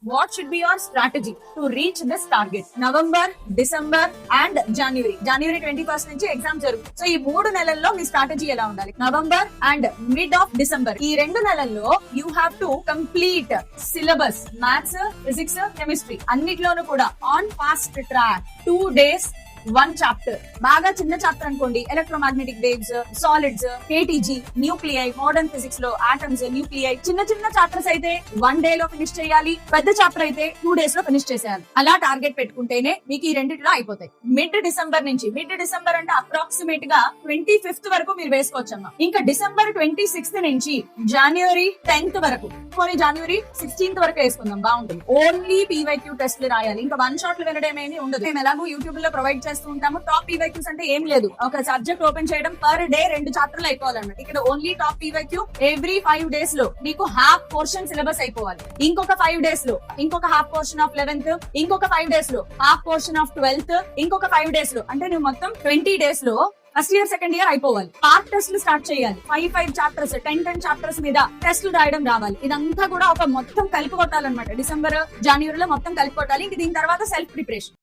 what should be your strategy to reach this target? November, December and January. January 21st నుంచి exam జరుగుతుంది. So ఈ 3 నెలల్లో మీ strategy ఎలా ఉండాలి? November and mid of December ఈ 2 నెలల్లో you have to complete syllabus, maths, physics, chemistry అన్నిట్లోనూ కూడా on fast track. 2 days 1 chapter. బాగా చిన్న చాప్టర్ అనుకోండి, electromagnetic waves, solids, KTG, nuclei, modern physics లో ఆటమ్స్, న్యూక్లియై. చిన్న చిన్న చాప్టర్స్ అయితే 1 day లో ఫినిష్ చేయాలి. పెద్ద చాప్టర్ అయితే 2 days లో ఫినిష్ చేసేయాలి. అలా టార్గెట్ పెట్టుకుంటేనే మీకు ఈ రెండిట్లో అయిపోతాయి. మిడ్ డిసెంబర్ నుంచి, మిడ్ డిసెంబర్ అంటే అప్రాక్సిమేట్ గా 25th వరకు మీరు వేసుకోవచ్చమ్మా. ఇంకా డిసెంబర్ 26th నుంచి జనవరి 10th వరకు, కొన్ని జనవరి 16th వరకు వేసుకుందాం, బాగుంటుంది. ఓన్లీ పీవైక్యూ టెస్ట్లు రాయాలి. ఇంకా 1 shot వినడం ఏమీ ఉండదు. మేము ఎలాగో యూట్యూబ్ లో ప్రొవైడ్ చేస్తూ ఉంటాము. టాప్ పీవైక్యూస్ అంటే ఏం లేదు, ఒక సబ్జెక్ట్ ఓపెన్ చేయడం, పర్ డే 2 చాప్టర్లు అయిపోవాలన్నమాట. ఇక్కడ only top PYQ. Every 5 days లో మీకు హాఫ్ పోర్షన్ సిలబస్ అయిపోవాలి. ఇంకొక 5 days లో ఇంకొక హాఫ్ పోర్షన్ ఆఫ్ 11th, ఇంకొక 5 days లో హాఫ్ పోర్షన్ ఆఫ్ 12th, ఇంకొక 5 days లో, అంటే నువ్వు మొత్తం 20 days లో ఫస్ట్ ఇయర్, సెకండ్ ఇయర్ అయిపోవాలి. పార్ట్ టెస్ట్లు స్టార్ట్ చేయాలి. 5 చాప్టర్స్, 10 చాప్టర్స్ మీద టెస్ట్లు రాయడం రావాలి. ఇదంతా కూడా ఒక మొత్తం కలిపి కొట్టాలన్నమాట. డిసెంబర్, జనవరిలో మొత్తం కలిపి కొట్టాలి. ఇంక దీని తర్వాత సెల్ఫ్ ప్రిపరేషన్.